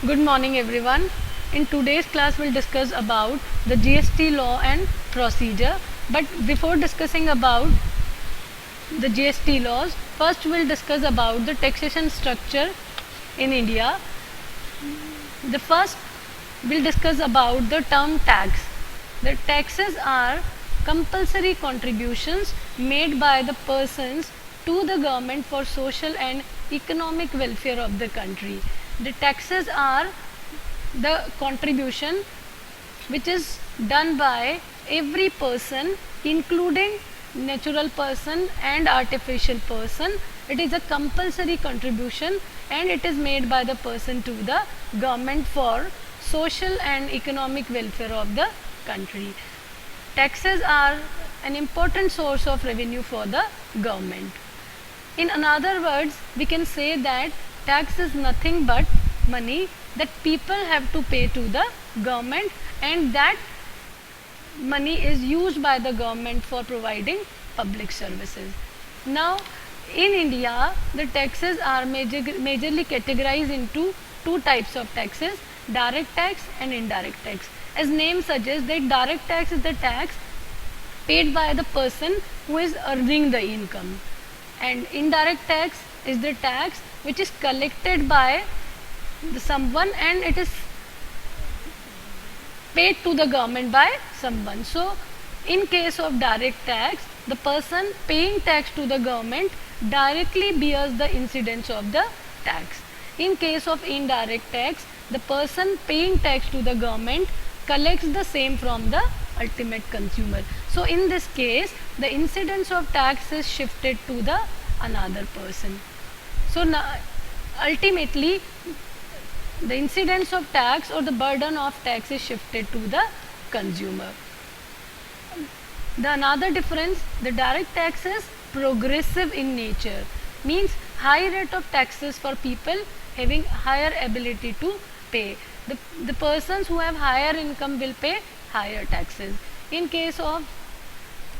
Good morning everyone. In today's class we'll discuss about the GST law and procedure. But before discussing about the GST laws, first we'll discuss about the taxation structure in India. The first we'll discuss about the term tax. The taxes are compulsory contributions made by the persons to the government for social and economic welfare of the country. The taxes are the contribution which is done by every person, including natural person and artificial person. It is a compulsory contribution and it is made by the person to the government for social and economic welfare of the country. Taxes are an important source of revenue for the government. In other words, we can say that tax is nothing but money that people have to pay to the government, and that money is used by the government for providing public services. Now, in India, the taxes are majorly categorized into two types of taxes: direct tax and indirect tax. As name suggests, that direct tax is the tax paid by the person who is earning the income, and indirect tax is the tax which is collected by someone and it is paid to the government by someone. So, in case of direct tax, the person paying tax to the government directly bears the incidence of the tax. In case of indirect tax, the person paying tax to the government collects the same from the ultimate consumer. So, in this case, the incidence of tax is shifted to the another person. So, ultimately, the incidence of tax or the burden of tax is shifted to the consumer. The another difference, the direct tax is progressive in nature, means high rate of taxes for people having higher ability to pay. The persons who have higher income will pay higher taxes. In case of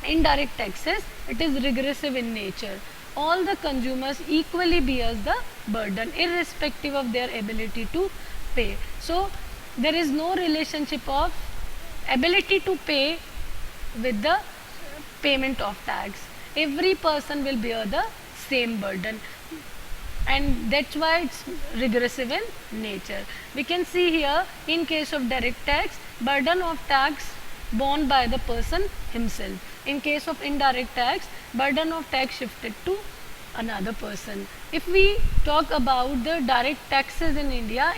indirect taxes, it is regressive in nature. All the consumers equally bears the burden irrespective of their ability to pay. So, there is no relationship of ability to pay with the payment of tax. Every person will bear the same burden, and that's why it's regressive in nature. We can see here, in case of direct tax, burden of tax borne by the person himself. In case of indirect tax, burden of tax shifted to another person. If we talk about the direct taxes in India,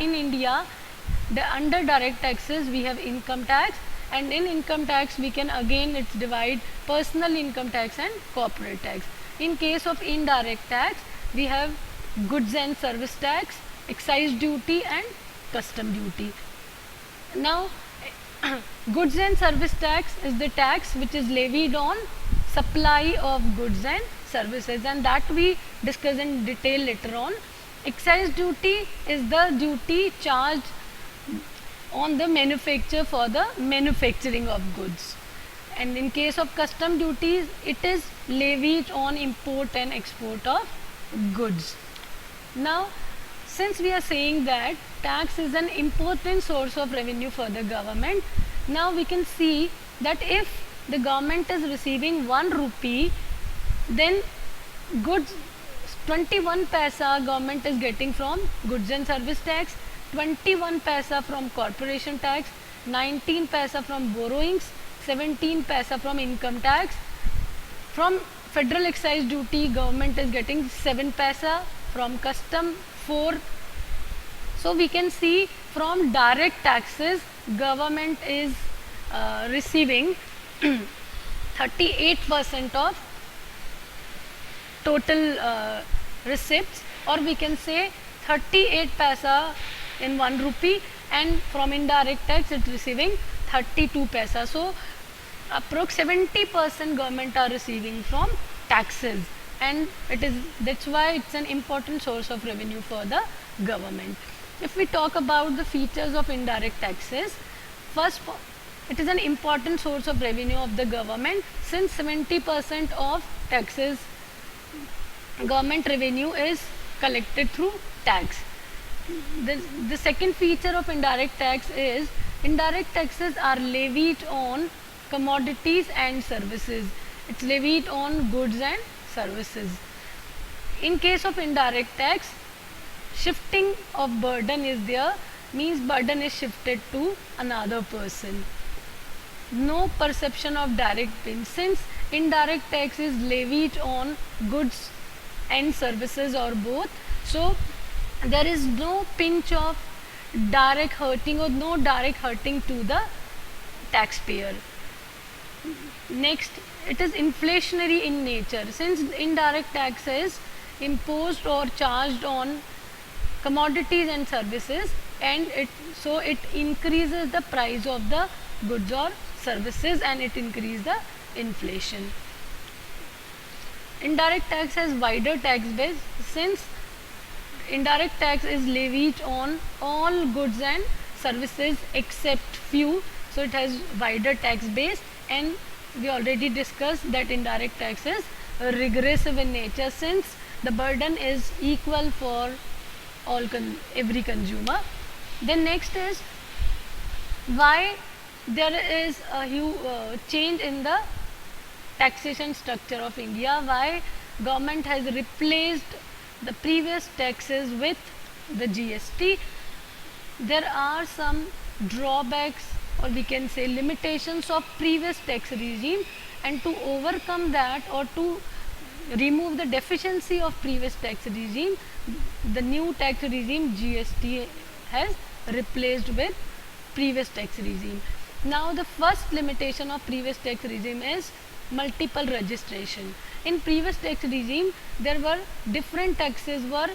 under direct taxes we have income tax, and in income tax we can again it's divide personal income tax and corporate tax. In case of indirect tax, we have goods and service tax, excise duty and custom duty. Now, goods and service tax is the tax which is levied on supply of goods and services, and that we discuss in detail later on. Excise duty is the duty charged on the manufacturer for the manufacturing of goods, and in case of custom duties, it is levied on import and export of goods. Now, since we are saying that tax is an important source of revenue for the government, now we can see that if the government is receiving 1 rupee, then goods 21 paisa government is getting from goods and service tax, 21 paisa from corporation tax, 19 paisa from borrowings, 17 paisa from income tax. From federal excise duty, government is getting 7 paisa, from custom 4. So, we can see from direct taxes, government is receiving 38% of total receipts, or we can say 38 paisa in 1 rupee, and from indirect tax it is receiving 32 paisa. So, approx 70% government are receiving from taxes, and that's why it's an important source of revenue for the government. If we talk about the features of indirect taxes, first, it is an important source of revenue of the government, since 70% of taxes government revenue is collected through tax. The second feature of indirect tax is indirect taxes are levied on commodities and services. It's levied on goods and services. In case of indirect tax, shifting of burden is there, means burden is shifted to another person. No perception of direct pinch, since indirect tax is levied on goods and services or both, so there is no pinch of direct hurting or no direct hurting to the taxpayer. Next, it is inflationary in nature, since indirect tax is imposed or charged on commodities and services, and it increases the price of the goods or services, and it increases the inflation. Indirect tax has wider tax base, since indirect tax is levied on all goods and services except few, so it has wider tax base, and we already discussed that indirect tax is regressive in nature, since the burden is equal for every consumer. Then next is why there is a huge change in the taxation structure of India, why government has replaced the previous taxes with the GST. There are some drawbacks, or we can say limitations of previous tax regime, and to overcome that or to remove the deficiency of previous tax regime, the new tax regime GST has replaced with previous tax regime. Now the first limitation of previous tax regime is multiple registration. In previous tax regime, there were different taxes were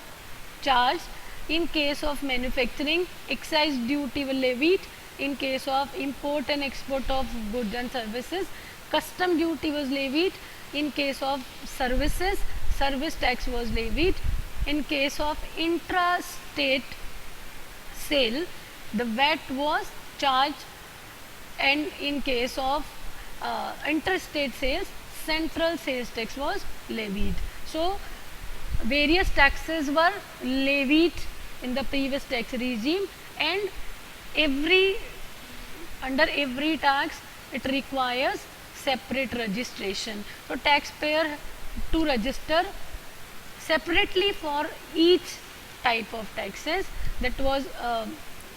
charged. In case of manufacturing, excise duty was levied. In case of import and export of goods and services, custom duty was levied. In case of services, service tax was levied. In case of intra-state sale, the VAT was charged, and in case of interstate sales, central sales tax was levied. So various taxes were levied in the previous tax regime, and under every tax it requires separate registration. So taxpayer to register separately for each type of taxes. That was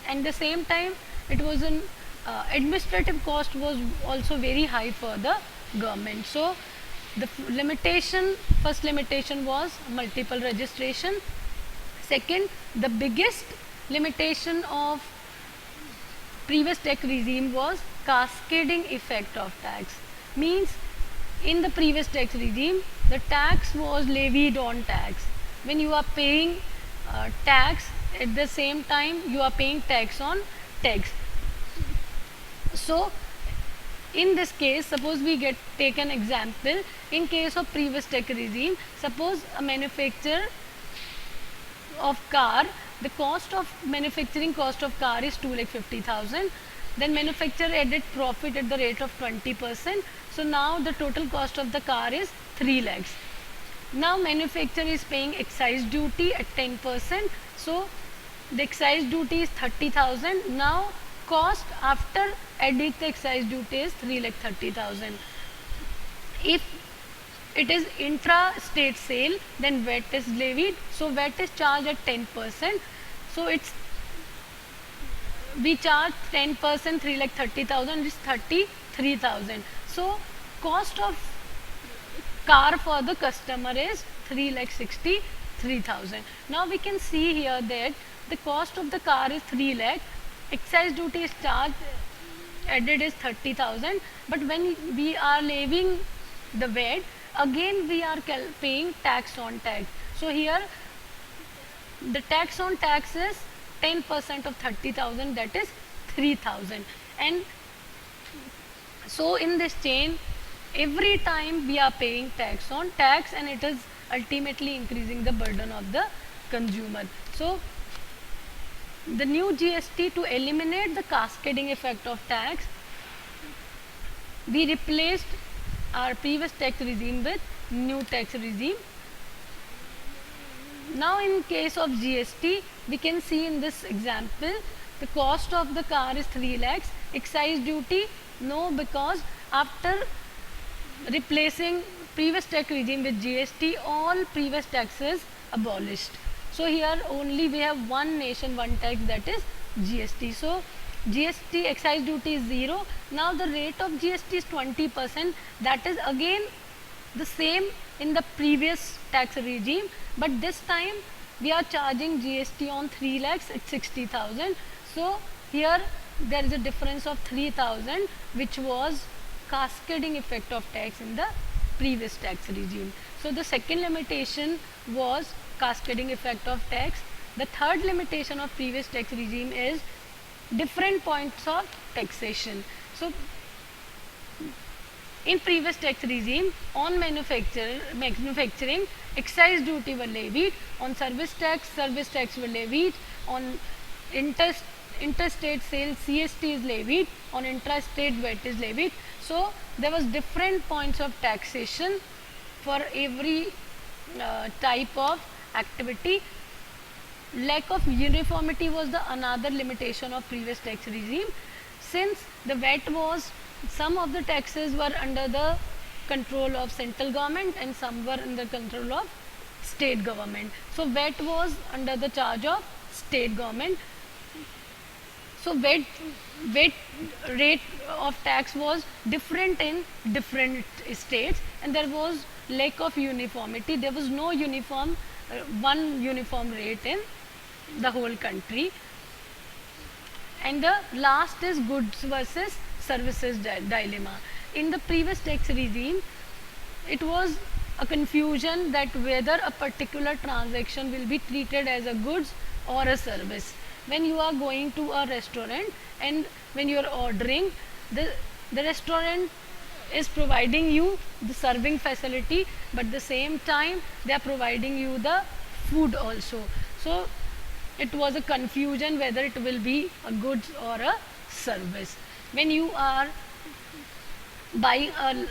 and the same time it was an administrative cost was also very high for the government. So the first limitation was multiple registration. Second, the biggest limitation of previous tax regime was cascading effect of tax. Means in the previous tax regime, the tax was levied on tax. When you are paying tax, at the same time you are paying tax on tax. So in this case, suppose we take an example. In case of previous tax regime, suppose a manufacturer of car, the manufacturing cost of car is 2,50,000. Then manufacturer added profit at the rate of 20%. So now the total cost of the car is 3 lakhs. Now manufacturer is paying excise duty at 10%. So the excise duty is 30,000. Now cost after adding the excise duty is 3,30,000. If it is intra-state sale, then VAT is levied. So VAT is charged at 10%. So we charge 10%, 3,30,000 is 33,000. So cost of car for the customer is 3,63,000. Now we can see here that the cost of the car is 3 lakh, excise duty is charged added is 30,000, but when we are levying the VAT, again we are paying tax on tax. So here the tax on tax is 10% of 30,000, that is 3,000. And so in this chain, every time we are paying tax on tax, and it is ultimately increasing the burden of the consumer. So the new GST, to eliminate the cascading effect of tax, we replaced our previous tax regime with new tax regime. Now in case of GST, we can see in this example, the cost of the car is 3 lakhs, excise duty, no, because after replacing previous tax regime with GST, all previous taxes abolished. So here only we have one nation, one tax, that is GST. So GST excise duty is 0. Now the rate of GST is 20%. That is again the same in the previous tax regime, but this time we are charging GST on 3 lakhs at 60,000. So here there is a difference of 3,000, which was cascading effect of tax in the previous tax regime. So the second limitation was cascading effect of tax. The third limitation of previous tax regime is different points of taxation. So in previous tax regime, on manufacturing, excise duty were levied. On service tax were levied. On interstate sales, CST is levied. On intrastate, VAT is levied. So there was different points of taxation for every type of activity. Lack of uniformity was the another limitation of previous tax regime. Since the VAT was, some of the taxes were under the control of central government and some were under control of state government. So VAT was under the charge of state government. So VAT rate of tax was different in different states, and there was lack of uniformity. There was no uniform, one uniform rate in the whole country. And the last is goods versus services dilemma. In the previous tax regime, it was a confusion that whether a particular transaction will be treated as a goods or a service. When you are going to a restaurant and when you are ordering, the restaurant is providing you the serving facility, but at the same time they are providing you the food also. So it was a confusion whether it will be a goods or a service. When you are buying a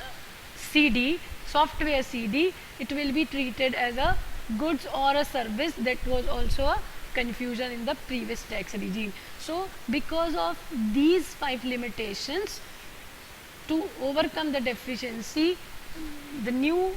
CD, software CD, it will be treated as a goods or a service. That was also a confusion in the previous tax regime. So because of these 5 limitations, to overcome the deficiency, the new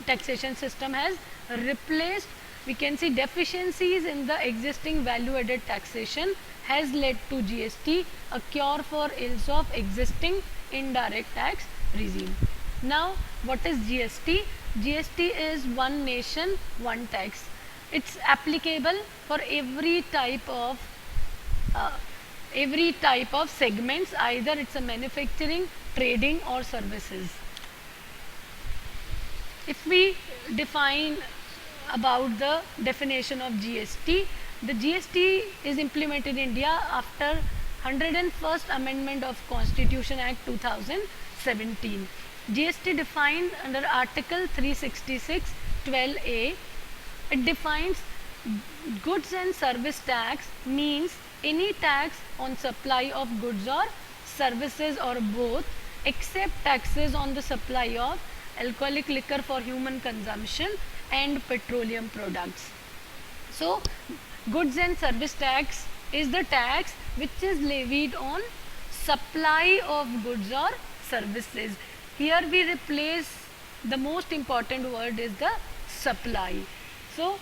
taxation system has replaced, we can see, deficiencies in the existing value added taxation has led to GST, a cure for ills of existing indirect tax regime. Now what is GST? GST is one nation, one tax. It's applicable for every type of segments, either it's a manufacturing, trading or services. If we define about the definition of GST, the GST is implemented in India after 101st Amendment of Constitution Act 2017. GST defined under Article 366 12A. It defines goods and service tax means any tax on supply of goods or services or both, except taxes on the supply of alcoholic liquor for human consumption and petroleum products. So goods and service tax is the tax which is levied on supply of goods or services. Here we replace the most important word is the supply. So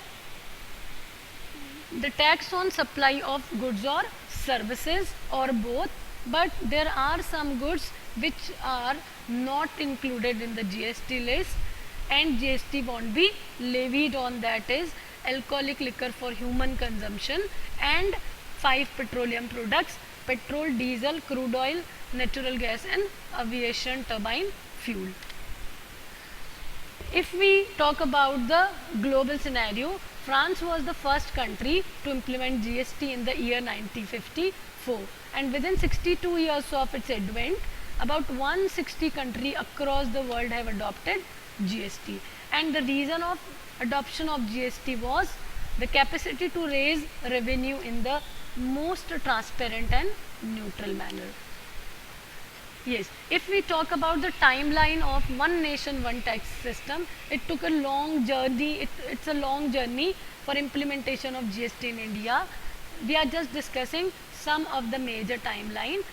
the tax on supply of goods or services or both, but there are some goods which are not included in the GST list and GST won't be levied on, that is alcoholic liquor for human consumption and 5 petroleum products: petrol, diesel, crude oil, natural gas and aviation turbine fuel. If we talk about the global scenario, France was the first country to implement GST in the year 1954, and within 62 years of its advent, about 160 countries across the world have adopted GST. And the reason of adoption of GST was the capacity to raise revenue in the most transparent and neutral manner. Yes, if we talk about the timeline of one nation, one tax system, it took a long journey. It's a long journey for implementation of GST in India. We are just discussing some of the major timeline.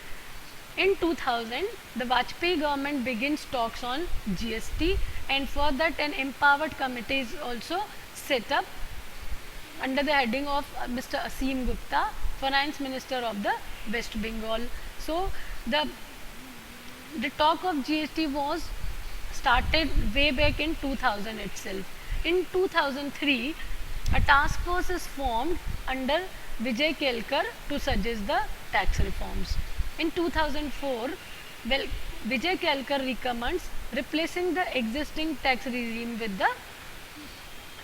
In 2000, the Vajpayee government begins talks on GST, and for that an empowered committee is also set up under the heading of Mr. Asim Gupta, Finance Minister of the West Bengal. So the talk of GST was started way back in 2000 itself. In 2003, a task force is formed under Vijay Kelkar to suggest the tax reforms. In 2004, Vijay Kelkar recommends replacing the existing tax regime with the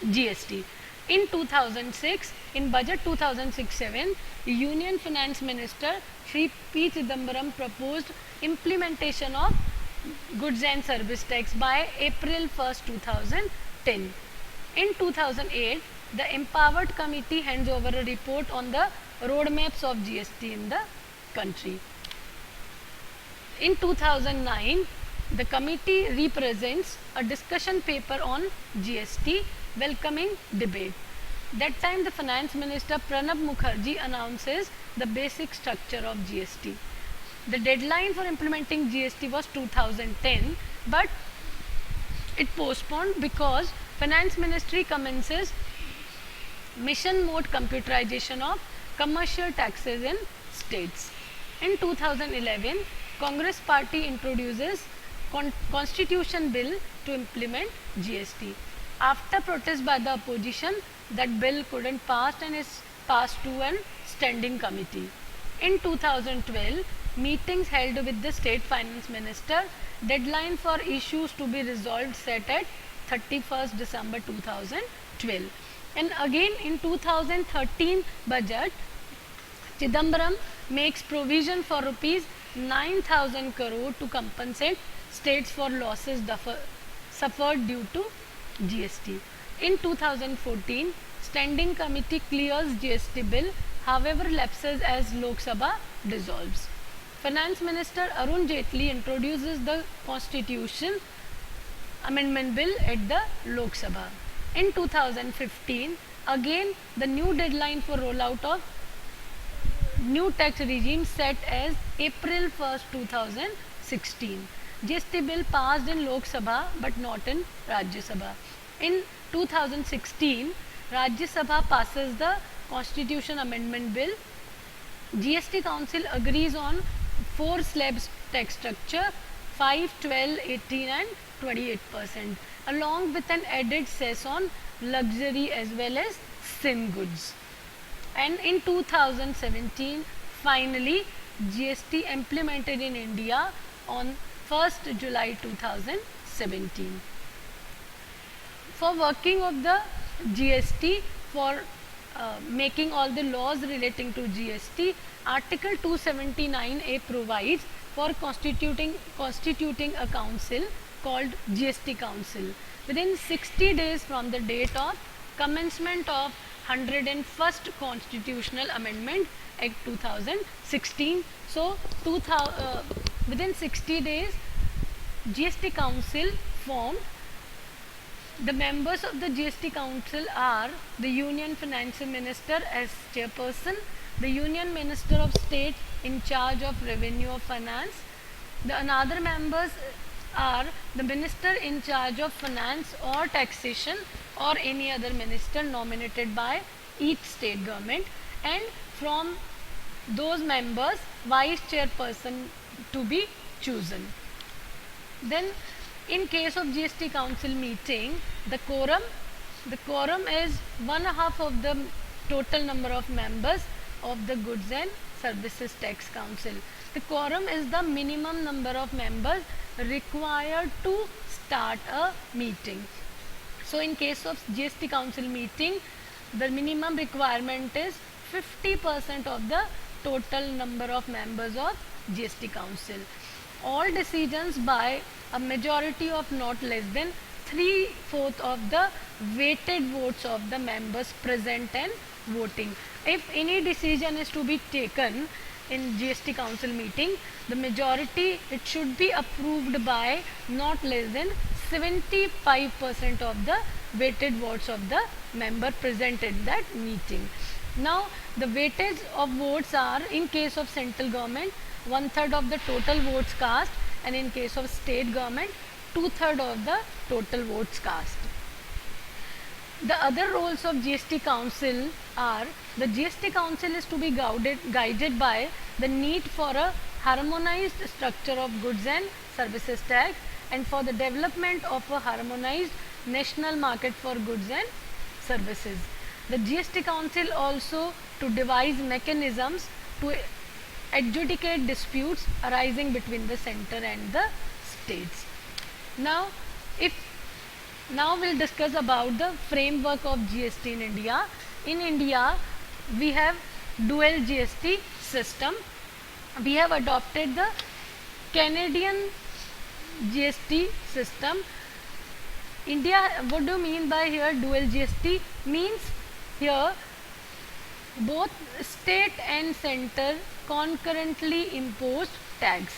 GST. In 2006, in Budget 2006-7, Union Finance Minister Shri P. Chidambaram proposed implementation of goods and service tax by April 1st, 2010. In 2008, the Empowered Committee hands over a report on the roadmaps of GST in the country. In 2009, the committee represents a discussion paper on GST, welcoming debate. That time the Finance Minister Pranab Mukherjee announces the basic structure of GST. The deadline for implementing GST was 2010, but it postponed because Finance Ministry commences mission mode computerization of commercial taxes in states. In 2011, Congress party introduces Constitution Bill to implement GST. After protest by the opposition, that bill couldn't pass and is passed to a standing committee. In 2012, meetings held with the state finance minister, deadline for issues to be resolved set at 31st December 2012. And again in 2013 budget, Chidambaram makes provision for rupees 9,000 crore to compensate states for losses suffered due to GST. In 2014, Standing Committee clears GST bill, however lapses as Lok Sabha dissolves. Finance Minister Arun Jaitley introduces the Constitution Amendment Bill at the Lok Sabha. In 2015, again the new deadline for rollout of new tax regime set as April 1st, 2016. GST bill passed in Lok Sabha but not in Rajya Sabha. In 2016, Rajya Sabha passes the Constitution Amendment Bill. GST Council agrees on 4 slabs tax structure, 5, 12, 18 and 28%, along with an added cess on luxury as well as sin goods. And in 2017, finally, GST implemented in India on 1st July 2017. For working of the GST, for making all the laws relating to GST, Article 279A provides for constituting a council called GST Council within 60 days from the date of commencement of 101st Constitutional Amendment Act 2016. So, within 60 days, GST Council formed. The members of the GST Council are the Union Finance Minister as chairperson, the Union Minister of State in charge of Revenue or Finance. The another members are the Minister in charge of Finance or Taxation or any other minister nominated by each state government, and from those members, vice chairperson to be chosen. Then in case of GST Council meeting, the quorum is 1/2 of the total number of members of the Goods and Services Tax Council. The quorum is the minimum number of members required to start a meeting. So in case of GST Council meeting, the minimum requirement is 50% of the total number of members of GST Council. All decisions by a majority of not less than 3/4 of the weighted votes of the members present and voting. If any decision is to be taken in GST Council meeting, the majority, it should be approved by not less than 75% of the weighted votes of the member present at that meeting. Now the weightage of votes are, in case of central government, 1/3 of the total votes cast, and in case of state government, 2/3 of the total votes cast. The other roles of GST Council are, the GST Council is to be guided by the need for a harmonized structure of goods and services tax, and for the development of a harmonized national market for goods and services. The GST Council also to devise mechanisms to adjudicate disputes arising between the center and the states. Now we'll discuss about the framework of GST in India. In India, we have dual GST system. We have adopted the Canadian GST system. India, what do you mean by here dual GST? Means here both state and center concurrently imposed tax.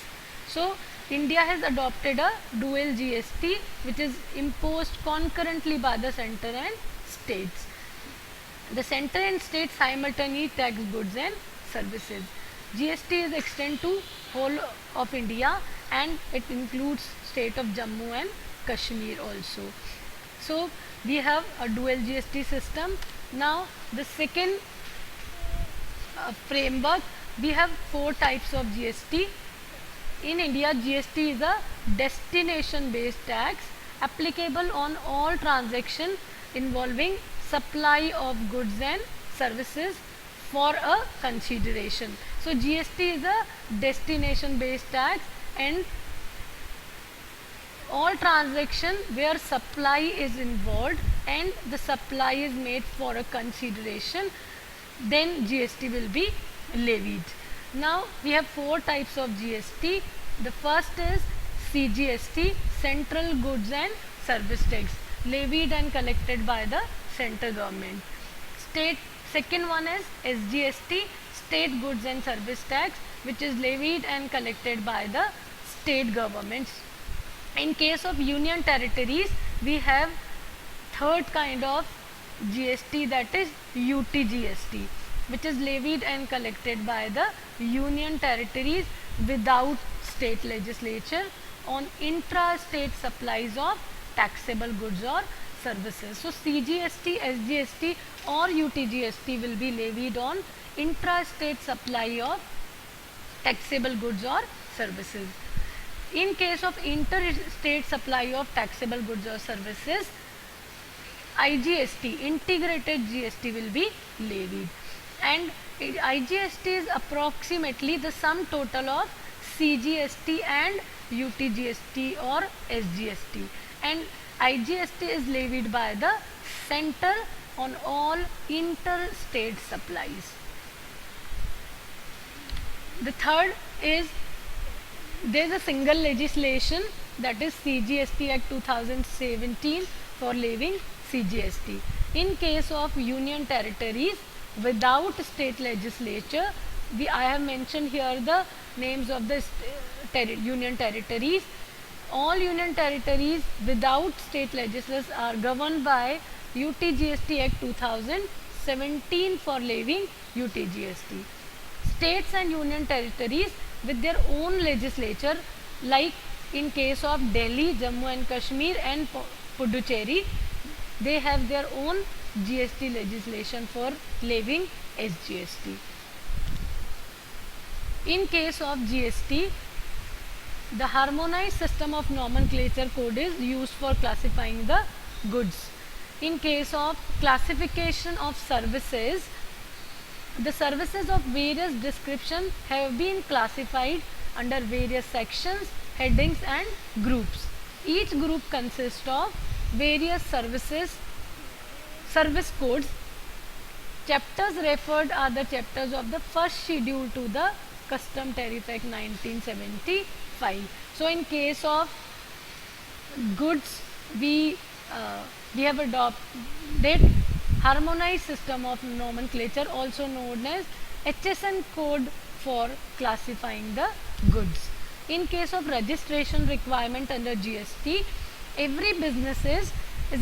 So India has adopted a dual GST which is imposed concurrently by the center and states. The center and state simultaneously tax goods and services. GST is extended to whole of India, and it includes state of Jammu and Kashmir also. So we have a dual GST system. Now the second framework, we have 4 types of GST. In India, GST is a destination based tax applicable on all transactions involving supply of goods and services for a consideration. So GST is a destination based tax, and all transaction where supply is involved and the supply is made for a consideration, then GST will be levied. Now we have 4 types of GST. The first is CGST, Central Goods and Service Tax, levied and collected by the central government. Second one is SGST, State Goods and Service Tax, which is levied and collected by the state governments. In case of union territories, we have third kind of GST, that is UTGST, which is levied and collected by the union territories without state legislature on intra-state supplies of taxable goods or services. So CGST, SGST or UTGST will be levied on intra-state supply of taxable goods or services. In case of interstate supply of taxable goods or services, IGST, integrated GST will be levied, and IGST is approximately the sum total of CGST and UTGST or SGST, and IGST is levied by the center on all interstate supplies. The third is, there is a single legislation, that is CGST Act 2017 for levying CGST. In case of union territories without state legislature, I have mentioned here the names of the union territories. All union territories without state legislatures are governed by UTGST Act 2017 for levying UTGST. States and union territories with their own legislature, like in case of Delhi, Jammu and Kashmir and Puducherry, they have their own GST legislation for levying SGST. In case of GST, the harmonized system of nomenclature code is used for classifying the goods. In case of classification of services, the services of various descriptions have been classified under various sections, headings and groups. Each group consists of various service codes. Chapters referred are the chapters of the first schedule to the Custom Tariff Act 1975. So in case of goods, we have adopted harmonized system of nomenclature, also known as HSN code, for classifying the goods. In case of registration requirement under GST, every business is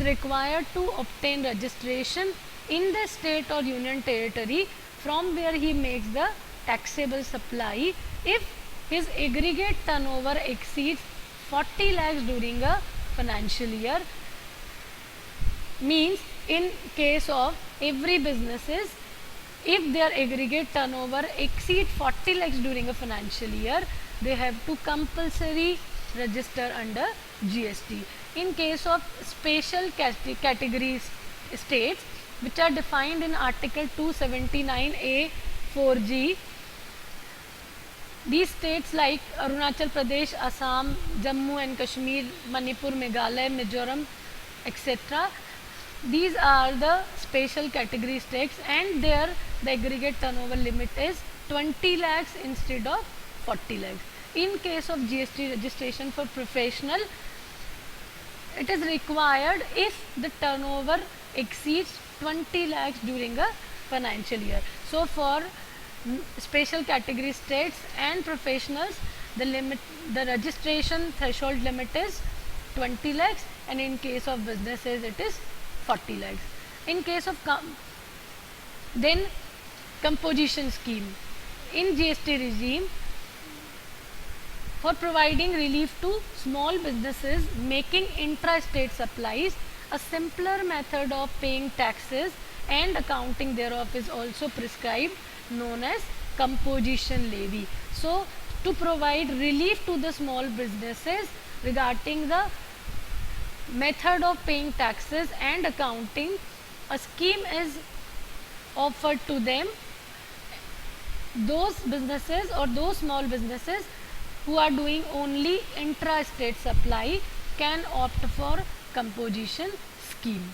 required to obtain registration in the state or union territory from where he makes the taxable supply if his aggregate turnover exceeds 40 lakhs during a financial year. Means in case of every businesses, if their aggregate turnover exceeds 40 lakhs during a financial year, they have to compulsory register under GST. In case of special categories states which are defined in Article 279A 4G, these states like Arunachal Pradesh, Assam, Jammu and Kashmir, Manipur, Meghalaya, Mizoram, etc. These are the special category states, and there the aggregate turnover limit is 20 lakhs instead of 40 lakhs. In case of GST registration for professional, it is required if the turnover exceeds 20 lakhs during a financial year. So for special category states and professionals, the registration threshold limit is 20 lakhs, and in case of businesses it is 40 lakhs. In case of then composition scheme in GST regime, for providing relief to small businesses making intra-state supplies, a simpler method of paying taxes and accounting thereof is also prescribed, known as composition levy. So to provide relief to the small businesses regarding the method of paying taxes and accounting, a scheme is offered to them. Those businesses or those small businesses who are doing only intra-state supply can opt for composition scheme.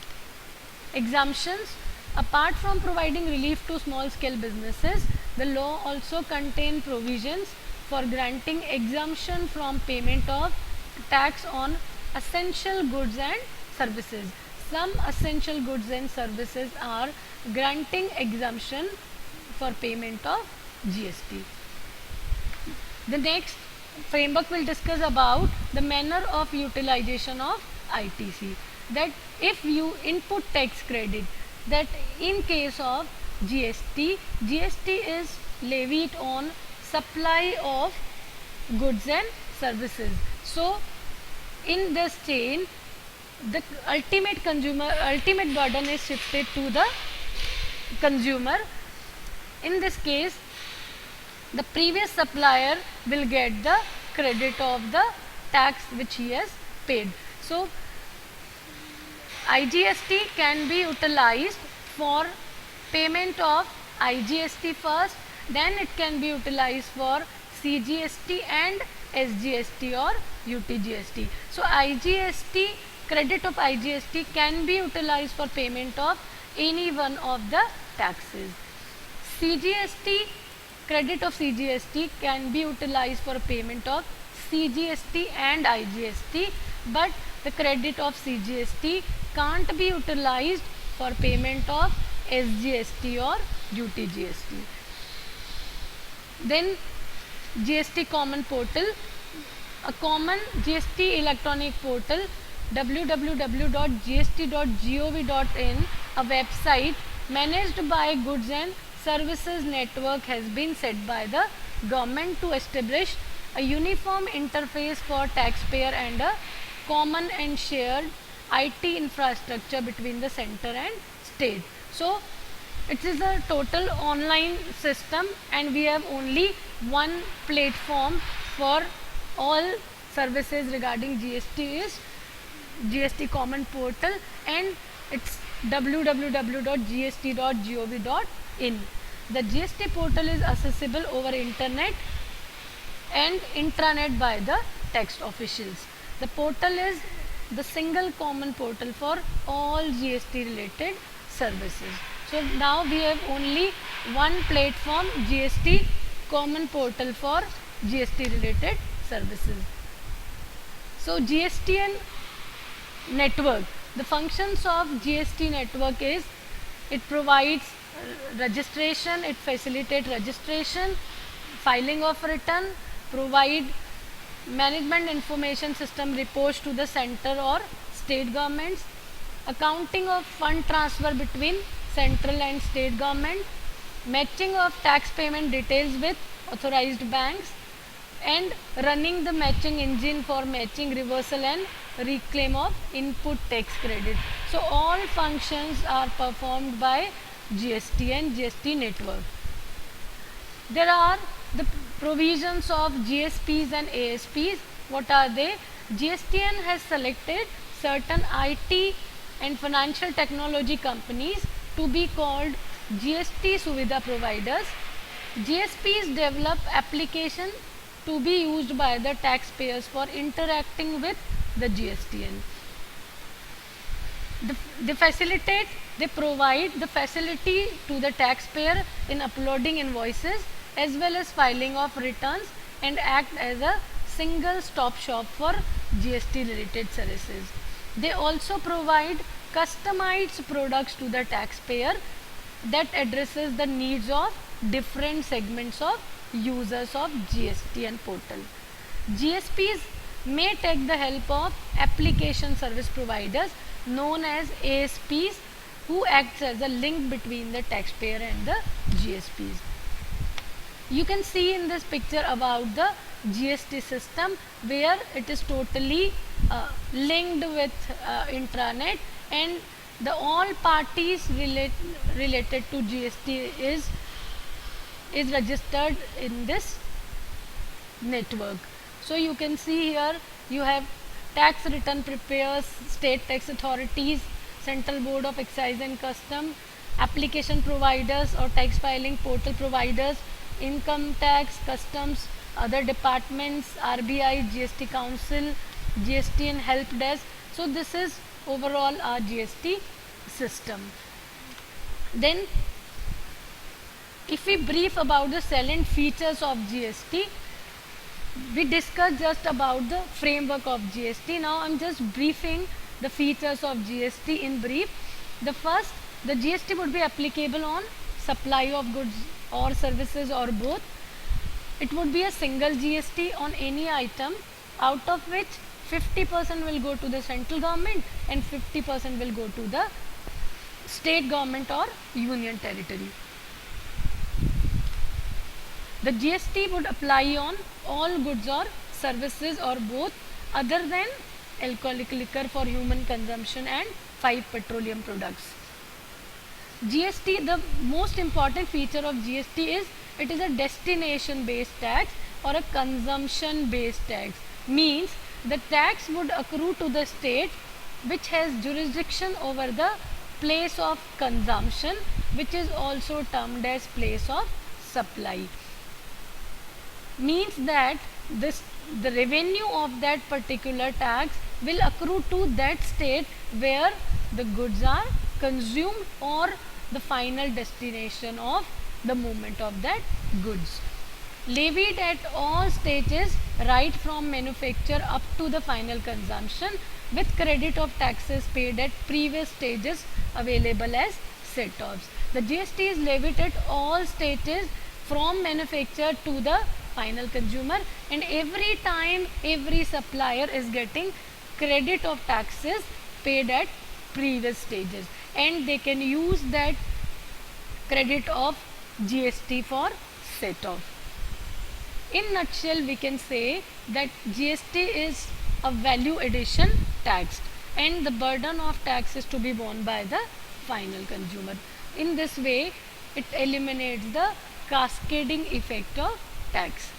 Exemptions: apart from providing relief to small scale businesses, the law also contains provisions for granting exemption from payment of tax on essential goods and services. Some essential goods and services are granting exemption for payment of GST. The next framework will discuss about the manner of utilization of ITC. That if you input tax credit, that in case of GST, GST is levied on supply of goods and services. So in this chain, the ultimate burden is shifted to the consumer. In this case, the previous supplier will get the credit of the tax which he has paid. So IGST can be utilized for payment of IGST first, then it can be utilized for CGST and SGST or UTGST. So IGST, credit of IGST can be utilized for payment of any one of the taxes. CGST, credit of CGST can be utilized for payment of CGST and IGST, but the credit of CGST can't be utilized for payment of SGST or UTGST. Then GST common portal, a common GST electronic portal, www.gst.gov.in, a website managed by Goods and Services Network, has been set by the government to establish a uniform interface for taxpayer and a common and shared IT infrastructure between the center and state. So it is a total online system, and we have only one platform for all services regarding GST is GST common portal, and it's www.gst.gov.in. The GST portal is accessible over internet and intranet by the tax officials. The portal is the single common portal for all GST related services. So now we have only one platform, GST common portal for GST related services. So GSTN network, the functions of GST network is it provides registration, it facilitates registration, filing of return, provide management information system reports to the center or state governments, accounting of fund transfer between central and state government, matching of tax payment details with authorized banks, and running the matching engine for matching reversal and reclaim of input tax credit. So all functions are performed by GST and GST network. There are the provisions of GSPs and ASPs. What are they? GSTN has selected certain IT and financial technology companies to be called GST Suvidha providers. GSPs develop applications to be used by the taxpayers for interacting with the GSTN. They provide the facility to the taxpayer in uploading invoices as well as filing of returns, and act as a single stop shop for GST related services. They also provide customized products to the taxpayer that addresses the needs of different segments of users of GSTN portal. GSPs may take the help of application service providers known as ASPs, who acts as a link between the taxpayer and the GSPs. You can see in this picture about the GST system, where it is totally linked with intranet, and the all parties related to GST is registered in this network. So you can see here you have tax return preparers, state tax authorities, Central Board of Excise and Custom, application providers or tax filing portal providers, income tax, customs, other departments, RBI, GST Council, GST and help desk. So this is overall our GST system. Then if we brief about the salient features of GST, we discussed just about the framework of GST. Now I am just briefing the features of GST in brief. The first, the GST would be applicable on supply of goods or services or both. It would be a single GST on any item, out of which 50% will go to the central government and 50% will go to the state government or union territory. The GST would apply on all goods or services or both, other than alcoholic liquor for human consumption and 5 petroleum products. GST, the most important feature of GST is it is a destination based tax or a consumption based tax. Means the tax would accrue to the state which has jurisdiction over the place of consumption, which is also termed as place of supply. Means that the revenue of that particular tax will accrue to that state where the goods are consumed or the final destination of the movement of that goods. Levied at all stages right from manufacture up to the final consumption, with credit of taxes paid at previous stages available as set-offs. The GST is levied at all stages from manufacture to the final consumer, and every time every supplier is getting credit of taxes paid at previous stages, and they can use that credit of GST for set-off. In nutshell, we can say that GST is a value addition tax, and the burden of tax is to be borne by the final consumer. In this way, it eliminates the cascading effect of tax.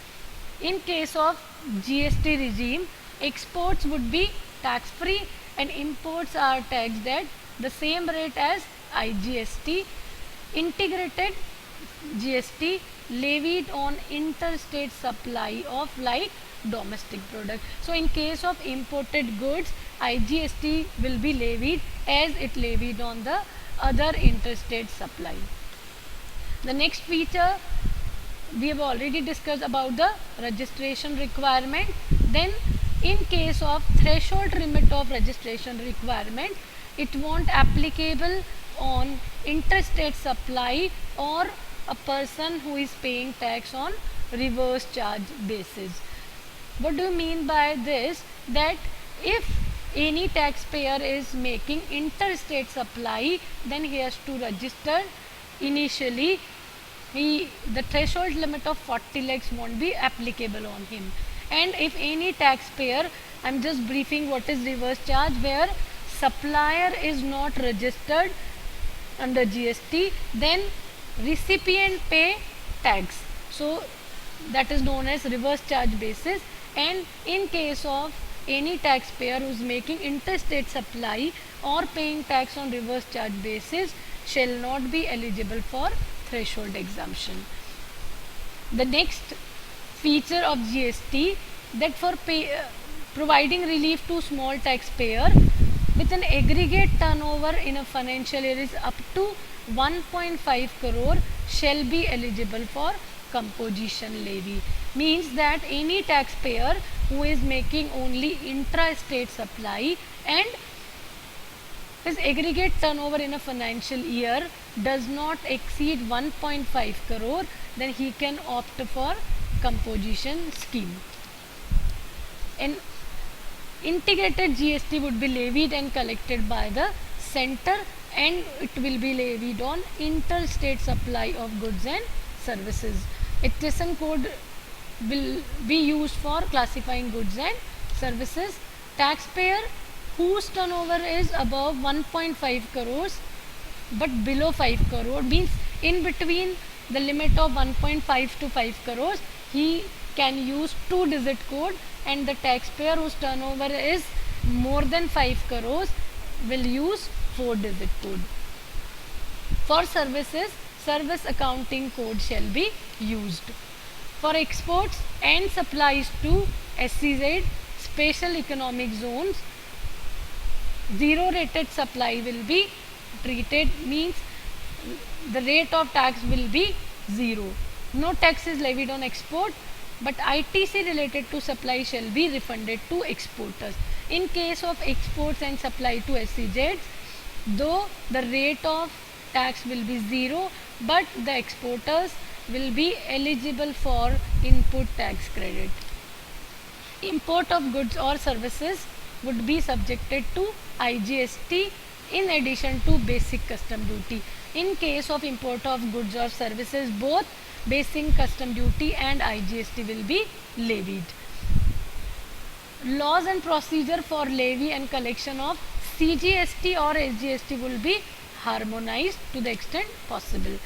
In case of GST regime, exports would be tax free and imports are taxed at the same rate as IGST. Integrated GST levied on interstate supply of like domestic product. So in case of imported goods, IGST will be levied as it levied on the other interstate supply. The next feature we have already discussed about the registration requirement. Then in case of threshold limit of registration requirement, it won't applicable on interstate supply or a person who is paying tax on reverse charge basis. What do you mean by this? That if any taxpayer is making interstate supply, then he has to register initially. The threshold limit of 40 lakhs won't be applicable on him. And if any taxpayer, I'm just briefing what is reverse charge, where supplier is not registered under GST, then recipient pay tax. So that is known as reverse charge basis. And in case of any taxpayer who is making interstate supply or paying tax on reverse charge basis shall not be eligible for threshold exemption. The next feature of GST, that for providing relief to small taxpayer with an aggregate turnover in a financial year is up to 1.5 crore shall be eligible for composition levy. Means that any taxpayer who is making only intra-state supply and his aggregate turnover in a financial year does not exceed 1.5 crore, then he can opt for composition scheme. An integrated GST would be levied and collected by the center, and it will be levied on interstate supply of goods and services. HSN code will be used for classifying goods and services. Taxpayer whose turnover is above 1.5 crores but below 5 crore, means in between the limit of 1.5 to 5 crores, he can use 2-digit code, and the taxpayer whose turnover is more than 5 crores will use 4-digit code. For services, service accounting code shall be used. For exports and supplies to SEZ, special economic zones, zero rated supply will be treated, means the rate of tax will be zero. No tax is levied on export, but ITC related to supply shall be refunded to exporters. In case of exports and supply to SEZs, though the rate of tax will be zero, but the exporters will be eligible for input tax credit. Import of goods or services would be subjected to IGST in addition to basic custom duty. In case of import of goods or services, both basic custom duty and IGST will be levied. Laws and procedure for levy and collection of CGST or SGST will be harmonized to the extent possible.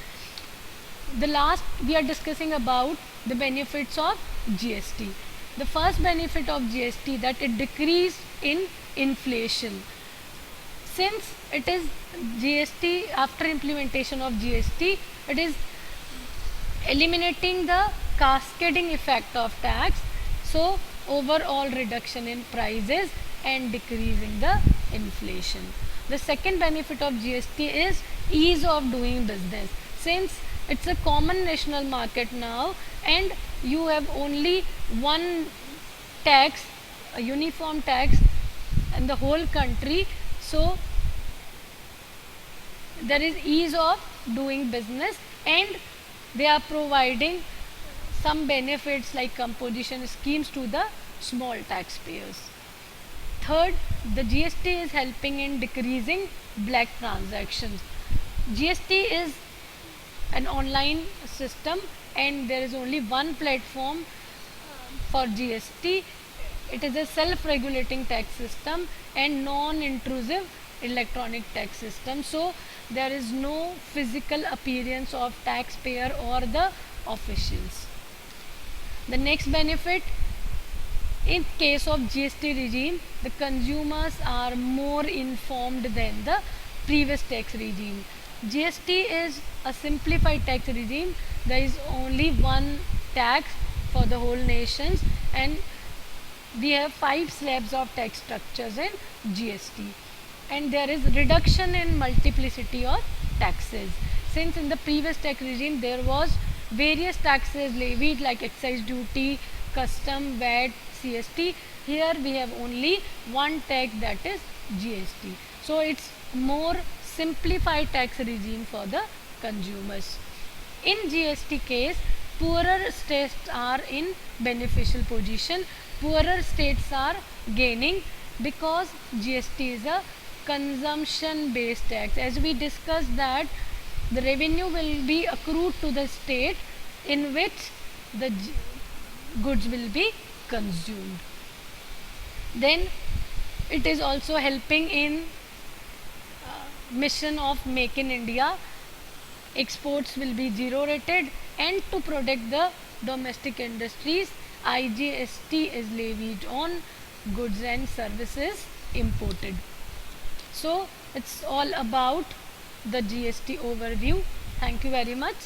The last, we are discussing about the benefits of GST. The first benefit of GST, that it decreased in inflation. Since it is GST, after implementation of GST, it is eliminating the cascading effect of tax, so overall reduction in prices and decreasing the inflation. The second benefit of GST is ease of doing business. Since it's a common national market now and you have only one tax, a uniform tax in the whole country, so there is ease of doing business and they are providing some benefits like composition schemes to the small taxpayers. Third, the GST is helping in decreasing black transactions. GST is an online system and there is only one platform for GST. It is a self-regulating tax system and non-intrusive electronic tax system. So there is no physical appearance of taxpayer or the officials. The next benefit, in case of GST regime, the consumers are more informed than the previous tax regime. GST is a simplified tax regime. There is only one tax for the whole nations and we have 5 slabs of tax structures in GST. And there is reduction in multiplicity of taxes. Since in the previous tax regime there was various taxes levied like excise duty, custom, VAT, CST, here we have only one tax, that is GST. So it's more simplified tax regime for the consumers. In GST case, Poorer states are in beneficial position. Poorer states are gaining because GST is a consumption based tax. As we discussed that the revenue will be accrued to the state in which the goods will be consumed. Then it is also helping in mission of Make in India. Exports will be zero rated, and to protect the domestic industries, IGST is levied on goods and services imported. So it's all about the GST overview. Thank you very much.